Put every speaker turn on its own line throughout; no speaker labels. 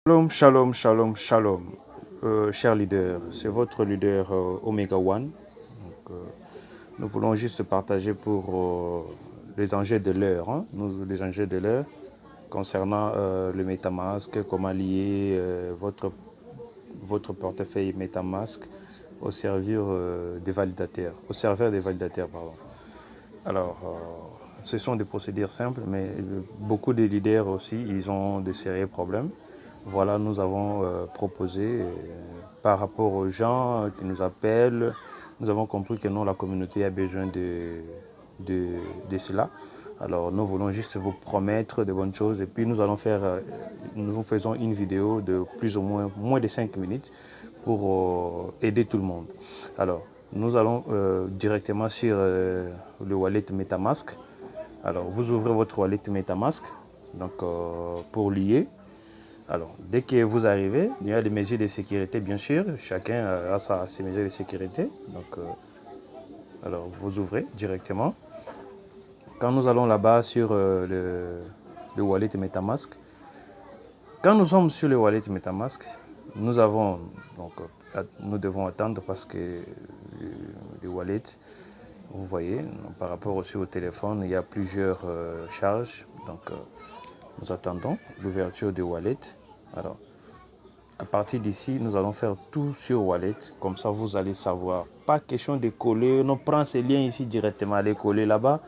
Shalom, shalom, shalom, shalom. Cher leader, c'est votre leader Omega One. Donc, nous voulons juste partager pour les enjeux de l'heure, les enjeux de l'heure concernant le MetaMask, comment lier votre portefeuille MetaMask au serveur des validateurs, au serveur des validateurs, pardon. Alors, ce sont des procédures simples, mais beaucoup de leaders aussi, ils ont de sérieux problèmes. Voilà, nous avons proposé, par rapport aux gens qui nous appellent, nous avons compris que non, la communauté a besoin de cela. Alors, nous voulons juste vous promettre de bonnes choses et puis nous allons faire, nous vous faisons une vidéo de plus ou moins de 5 minutes pour aider tout le monde. Alors, nous allons directement sur le wallet MetaMask. Alors, vous ouvrez votre wallet MetaMask donc, pour lier. Alors, dès que vous arrivez, il y a des mesures de sécurité, bien sûr. Chacun a ses mesures de sécurité. Donc, alors, vous ouvrez directement. Quand nous allons là-bas sur le wallet MetaMask, quand nous sommes sur le wallet MetaMask, nous avons, donc, nous devons attendre parce que le wallet, vous voyez, par rapport aussi au téléphone, il y a plusieurs charges. Donc, nous attendons l'ouverture du wallet. Alors, à partir d'ici, nous allons faire tout sur Wallet. Comme ça, vous allez savoir. Pas question de coller. Non, prends ces liens ici directement, allez coller là-bas.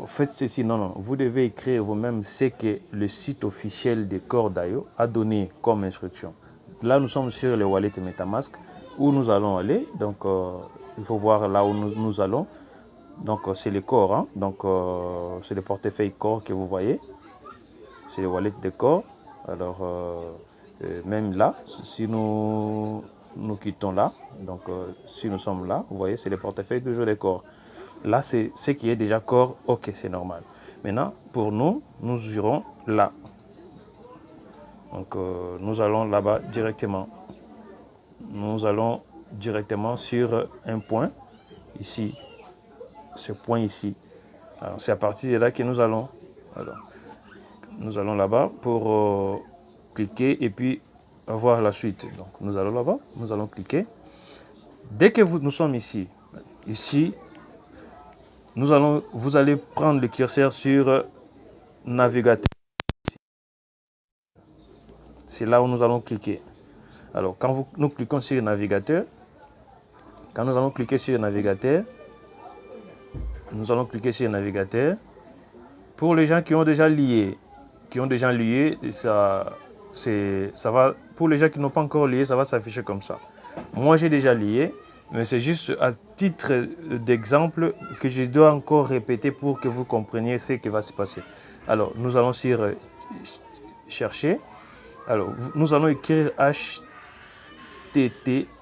Faites ceci. Non, non. Vous devez écrire vous-même ce que le site officiel de Cordayo a donné comme instruction. Là, nous sommes sur le Wallet MetaMask où nous allons aller. Donc, il faut voir là où nous allons. Donc, c'est le Core. Hein? Donc, c'est le portefeuille Core que vous voyez. C'est le Wallet de Core. Alors, même là, si nous quittons là, donc si nous sommes là, vous voyez, c'est le portefeuille toujours des corps. Là, c'est ce qui est déjà corps, ok, c'est normal. Maintenant, pour nous, nous irons là. Donc, nous allons là-bas directement. Nous allons directement sur un point, ici, ce point ici. Alors, c'est à partir de là que nous allons. Alors, nous allons là-bas pour cliquer et puis avoir la suite. Donc nous allons là-bas, nous allons cliquer. Dès que nous sommes ici, vous allez prendre le curseur sur navigateur. C'est là où nous allons cliquer. Alors quand nous cliquons sur navigateur, quand nous allons cliquer sur navigateur, nous allons cliquer sur navigateur. Pour les gens qui ont déjà lié, ça va. Pour les gens qui n'ont pas encore lié, ça va s'afficher comme ça. Moi, j'ai déjà lié, mais c'est juste à titre d'exemple que je dois encore répéter pour que vous compreniez ce qui va se passer. Alors, nous allons sur chercher. Alors, nous allons écrire https://2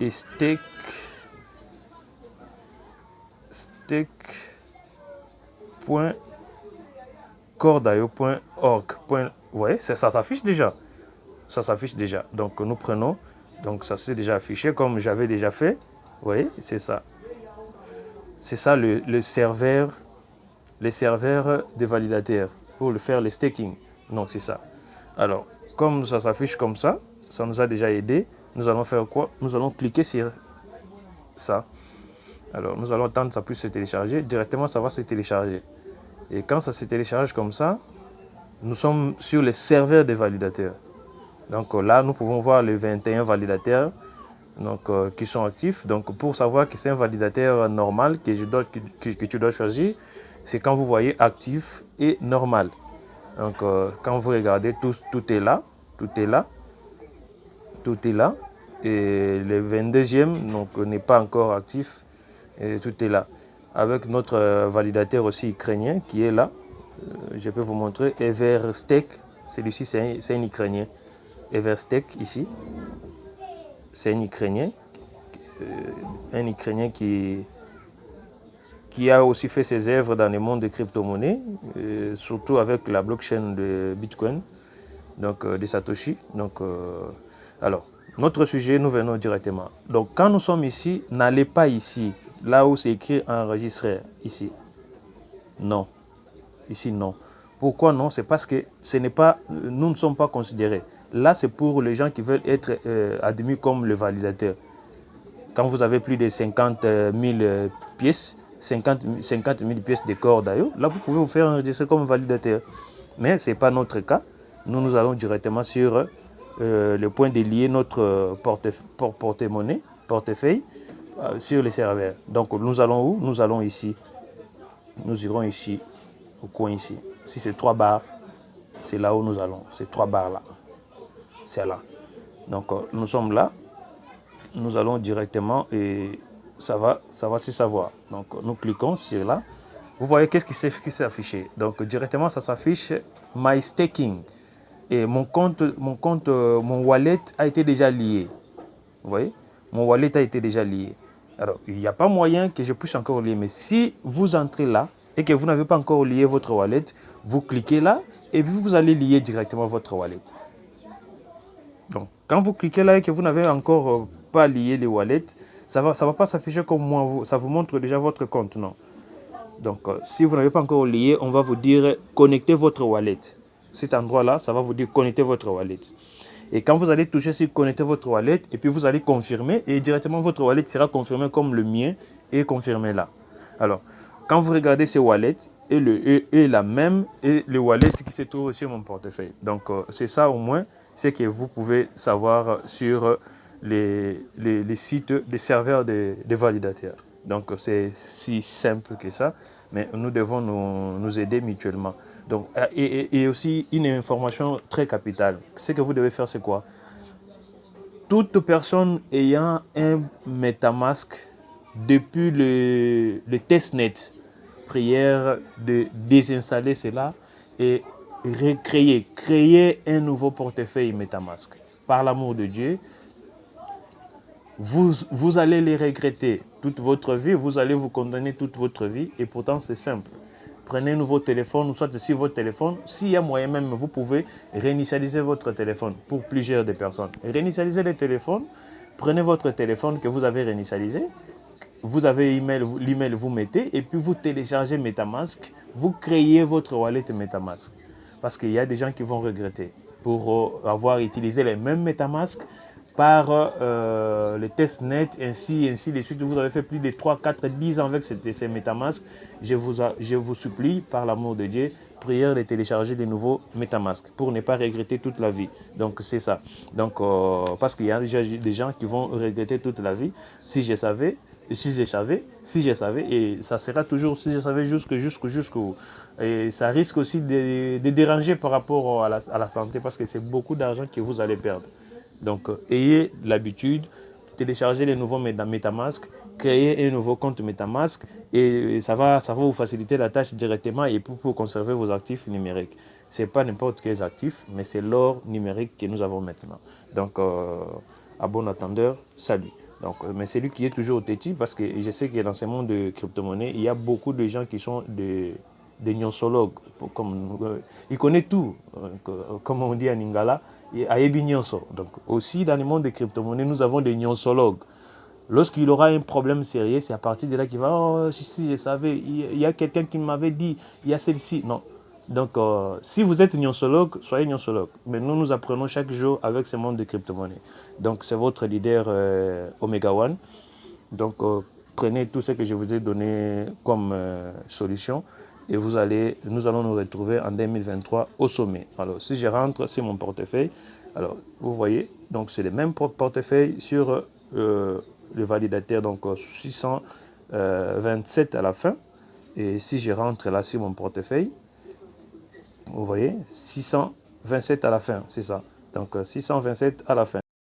et stake.cordayo.org. Ouais, ça s'affiche déjà. Ça s'affiche déjà. Donc nous prenons. Donc ça s'est déjà affiché comme j'avais déjà fait. Vous voyez, c'est ça. C'est ça le serveur des validateurs pour le faire le staking. Donc c'est ça. Alors, comme ça s'affiche comme ça nous a déjà aidé. Nous allons faire quoi? Nous allons cliquer sur ça. Alors, nous allons attendre que ça puisse se télécharger. Directement, ça va se télécharger. Et quand ça se télécharge comme ça, nous sommes sur les serveurs des validateurs. Donc là, nous pouvons voir les 21 validateurs qui sont actifs. Donc pour savoir que c'est un validateur normal que tu dois choisir, c'est quand vous voyez actif et normal. Donc quand vous regardez, tout est là. Tout est là. Tout est là. Et le 22e n'est pas encore actif. Et tout est là. Avec notre validateur aussi ukrainien qui est là. Je peux vous montrer Everstake. Celui-ci, c'est un Ukrainien. Everstake ici. C'est un Ukrainien. Un Ukrainien qui a aussi fait ses œuvres dans le monde des crypto-monnaies, surtout avec la blockchain de Bitcoin, donc de Satoshi. Donc, alors, Notre sujet, nous venons directement. Donc, quand nous sommes ici, n'allez pas ici, là où c'est écrit enregistrer, ici. Non. Ici, non. Pourquoi non? C'est parce que nous ne sommes pas considérés. Là, c'est pour les gens qui veulent être admis comme le validateur. Quand vous avez plus de 50 000 pièces, 50 000 pièces de corps d'ailleurs, là, vous pouvez vous faire enregistrer comme validateur. Mais ce n'est pas notre cas. Nous allons directement sur le point de lier notre portefeuille sur les serveurs. Donc, nous allons où? Nous allons ici. Nous irons ici, au coin ici. Si c'est 3 barres, c'est là où nous allons. C'est 3 barres là. C'est là. Donc, nous sommes là. Nous allons directement et ça va se savoir. Donc, nous cliquons sur là. Vous voyez qu'est-ce qui s'est affiché. Donc, directement, ça s'affiche My Staking. Et mon wallet a été déjà lié. Vous voyez? Mon wallet a été déjà lié. Alors, il n'y a pas moyen que je puisse encore lier. Mais si vous entrez là et que vous n'avez pas encore lié votre wallet, vous cliquez là et puis vous allez lier directement votre wallet. Donc, quand vous cliquez là et que vous n'avez encore pas lié les wallets, ça va pas s'afficher comme moi. Ça vous montre déjà votre compte, non? Donc, si vous n'avez pas encore lié, on va vous dire connectez votre wallet. Cet endroit-là, ça va vous dire connectez votre wallet. Et quand vous allez toucher sur connecter votre wallet, et puis vous allez confirmer, et directement votre wallet sera confirmé comme le mien est confirmé là. Alors, quand vous regardez ces wallets, et le wallet qui se trouve sur mon portefeuille. Donc, c'est ça au moins, c'est que vous pouvez savoir sur les sites, des serveurs des validateurs. Donc, c'est si simple que ça, mais nous devons nous aider mutuellement. Donc, et aussi une information très capitale. Ce que vous devez faire, c'est quoi? Toute personne ayant un MetaMask depuis le testnet, prière de désinstaller cela et créer un nouveau portefeuille MetaMask. Par l'amour de Dieu, vous allez les regretter toute votre vie, vous allez vous condamner toute votre vie et pourtant c'est simple. Prenez un nouveau téléphone, ou soit sur votre téléphone. S'il y a moyen même, vous pouvez réinitialiser votre téléphone pour plusieurs des personnes. Réinitialiser le téléphone, prenez votre téléphone que vous avez réinitialisé, vous avez l'email, vous mettez, et puis vous téléchargez MetaMask, vous créez votre wallet MetaMask. Parce qu'il y a des gens qui vont regretter pour avoir utilisé les mêmes MetaMask par le testnet, ainsi de suite. Vous avez fait plus de 3, 4, 10 ans avec ces MetaMask. Je vous supplie, par l'amour de Dieu, prière de télécharger de nouveaux MetaMask pour ne pas regretter toute la vie. Donc, c'est ça. Donc, parce qu'il y a déjà des gens qui vont regretter toute la vie. Si je savais, et ça sera toujours si je savais jusqu'où. Et ça risque aussi de déranger par rapport à la santé parce que c'est beaucoup d'argent que vous allez perdre. Donc, ayez l'habitude de télécharger les nouveaux MetaMask, créer un nouveau compte MetaMask et ça va vous faciliter la tâche directement et pour conserver vos actifs numériques. Ce n'est pas n'importe quels actifs, mais c'est l'or numérique que nous avons maintenant. Donc, à bon attendeur, salut. Donc, mais c'est lui qui est toujours au têtu parce que je sais que dans ce monde de crypto-monnaie, il y a beaucoup de gens qui sont des gnosologues. Ils connaissent tout, comme on dit en Lingala. Donc aussi dans le monde des crypto-monnaies, nous avons des gnosologues. Lorsqu'il aura un problème sérieux, c'est à partir de là qu'il va, oh, si je savais, il y a quelqu'un qui m'avait dit, il y a celle-ci. Non. Donc, si vous êtes gnosologue, soyez gnosologue. Mais nous apprenons chaque jour avec ce monde de crypto-monnaies. Donc, c'est votre leader Omega One. Donc, prenez tout ce que je vous ai donné comme solution et nous allons nous retrouver en 2023 au sommet. Alors, si je rentre sur mon portefeuille, alors, vous voyez, donc c'est le même portefeuille sur le validateur, donc 627 à la fin. Et si je rentre là sur mon portefeuille, vous voyez, 627 à la fin, c'est ça. Donc, 627 à la fin.